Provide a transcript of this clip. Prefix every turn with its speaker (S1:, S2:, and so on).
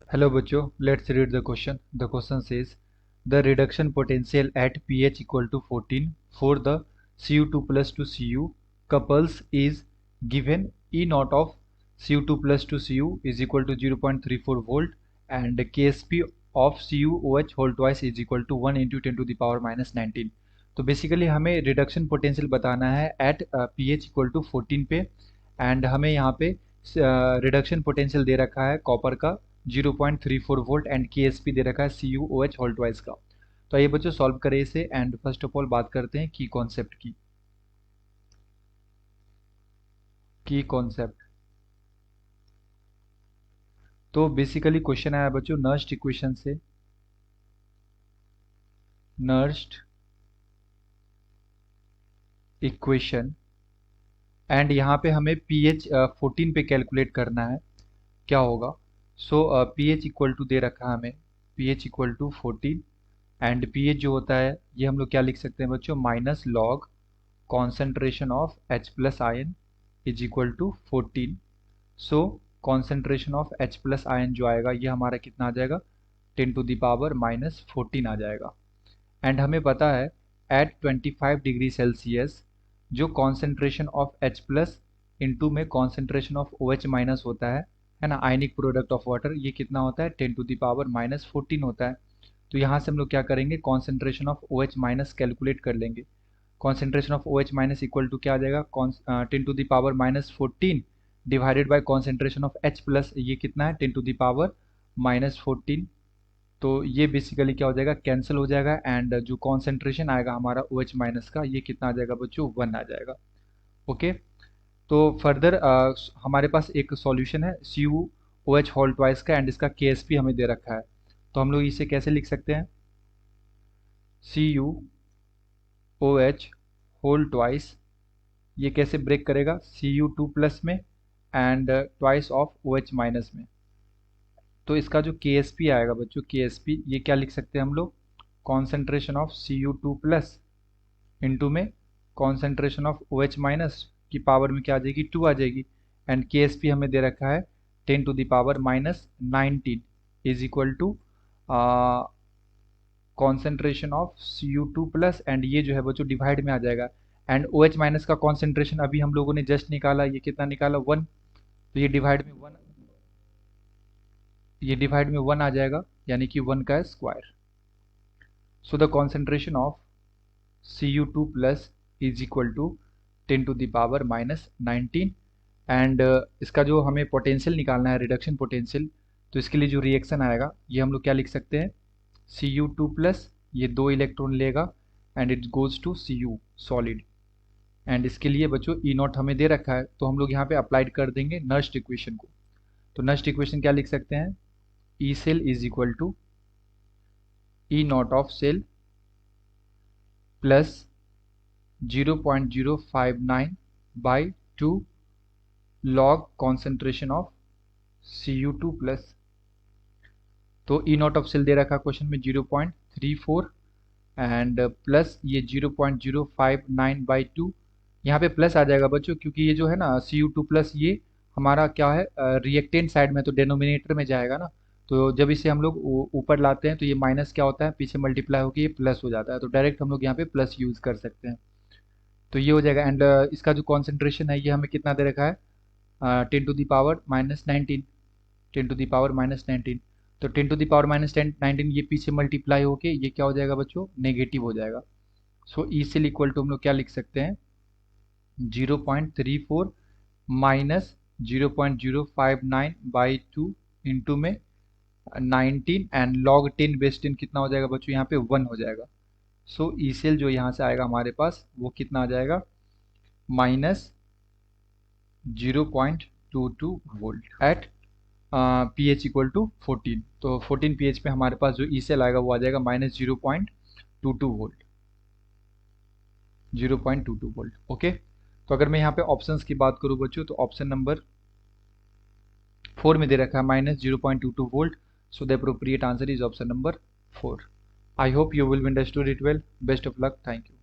S1: Hello बच्चों, let's read the question. The question says the reduction potential at pH equal to 14 for the Cu2 plus to Cu couples is given. E naught of Cu2 plus to Cu is equal to 0.34 volt and Ksp of CuOH whole twice is equal to 1 into 10 to the power minus 19. तो basically हमें reduction potential बताना है eight pH equal to 14 पे and हमें यहाँ पे reduction potential दे रखा है कॉपर का 0.34 वोल्ट एंड KSP दे रखा है CuOH होल ट्वाइस का। तो आइए बच्चों सॉल्व करें इसे एंड फर्स्ट ऑफ ऑल बात करते हैं की कॉन्सेप्ट की कॉन्सेप्ट। तो बेसिकली क्वेश्चन आया बच्चों नर्स्ट इक्वेशन से, नर्स्ट इक्वेशन एंड यहाँ पे हमें pH 14 पे कैलकुलेट करना है क्या होगा। सो pH इक्वल टू दे रखा है हमें pH equal to 14 and pH जो होता है ये हम लोग क्या लिख सकते हैं बच्चों, minus log concentration of H plus ion is equal to 14। So concentration of H plus ion जो आएगा ये हमारा कितना आ जाएगा, 10 टू द पावर माइनस 14 आ जाएगा। एंड हमें पता है एट 25 डिग्री सेल्सियस जो concentration of H plus into में कॉन्सेंट्रेशन ऑफ OH माइनस होता है ना, आयनिक प्रोडक्ट ऑफ वाटर, ये कितना होता है 10 टू द पावर माइनस 14 होता है। तो यहाँ से हम लोग क्या करेंगे, concentration of OH minus calculate कर लेंगे। Concentration of OH minus equal to क्या आ जाएगा, 10 to the power minus 14 divided by concentration of H plus, ये कितना है 10 टू द पावर माइनस 14। तो ये बेसिकली क्या हो जाएगा, कैंसिल हो जाएगा एंड जो कॉन्सेंट्रेशन आएगा हमारा OH माइनस का ये कितना आ जाएगा बच्चों, 1 आ जाएगा। ओके, तो फर्दर हमारे पास एक सॉल्यूशन है CuOH होल ट्वाइस का एंड इसका KSP हमें दे रखा है। तो हम लोग इसे कैसे लिख सकते हैं, CuOH होल ट्वाइस, ये कैसे ब्रेक करेगा Cu2 प्लस में and twice of OH minus में। तो इसका जो KSP आएगा बच्चों, KSP ये क्या लिख सकते हैं हम लोग, concentration of Cu2 plus into में कॉन्सेंट्रेशन ऑफ OH माइनस की पावर में क्या आ जाएगी, 2 आ जाएगी एंड KSP हमें दे रखा है 10 to the power minus 19 is equal to concentration of Cu2 plus and ये जो है बच्चों डिवाइड में आ जाएगा एंड OH माइनस का कॉन्सेंट्रेशन अभी हम लोगों ने जस्ट निकाला, ये कितना निकाला 1, तो ये डिवाइड में 1 आ जाएगा यानी कि 1 का square. So the concentration of Cu2 plus is equal to 10 to the power minus 19 and इसका जो हमें पोटेंशियल निकालना है रिडक्शन पोटेंशियल, तो इसके लिए जो रिएक्शन आएगा ये हम लोग क्या लिख सकते हैं, Cu2 प्लस ये 2 इलेक्ट्रॉन लेगा and it goes to Cu solid and इसके लिए बच्चों E नॉट हमें दे रखा है, तो हम लोग यहाँ पे अप्लाइड कर देंगे नर्स्ट इक्वेशन को। तो नर्स्ट इक्वेशन क्या लिख सकते हैं, E cell is equal to E not of cell plus 0.059 by 2 log concentration of Cu2 plus. तो E नॉट ऑफ सेल दे रखा क्वेश्चन में 0.34 एंड प्लस ये 0.059 by 2, यहाँ पे प्लस आ जाएगा बच्चों क्योंकि ये जो है ना Cu2 प्लस ये हमारा क्या है रिएक्टेंट साइड में, तो डिनोमिनेटर में जाएगा ना, तो जब इसे हम लोग ऊपर लाते हैं तो ये माइनस क्या होता है पीछे मल्टीप्लाई होकर ये प्लस हो जाता है, तो डायरेक्ट हम लोग यहाँ पे प्लस यूज कर सकते हैं। तो ये हो जाएगा एंड इसका जो कॉन्सेंट्रेशन है ये हमें कितना दे रखा है 10 to the power minus 19, 10 to the power minus 19। तो 10 टू द पावर माइनस 19 ये पीछे मल्टीप्लाई होके ये क्या हो जाएगा बच्चों, नेगेटिव हो जाएगा। सो ई सेल इक्वल टू हम लोग क्या लिख सकते हैं 0.34 माइनस 0.059 बाई 2 इंटू में 19 एंड लॉग 10 बेस 10 कितना हो जाएगा बच्चों, यहाँ पे 1 हो जाएगा। सो ई सेल जो यहाँ से आएगा हमारे पास वो कितना आ जाएगा, minus 0.22 volt at pH equal to 14। तो 14 pH पे हमारे पास जो ई सेल आएगा वो आ जाएगा माइनस 0.22 वोल्ट, 0.22 वोल्ट। ओके, तो अगर मैं यहाँ पे ऑप्शंस की बात करूँ बच्चों तो ऑप्शन नंबर 4 में दे रखा है minus 0.22 volt, so the appropriate answer is option number 4। I hope you will understood it well. Best of luck. Thank you.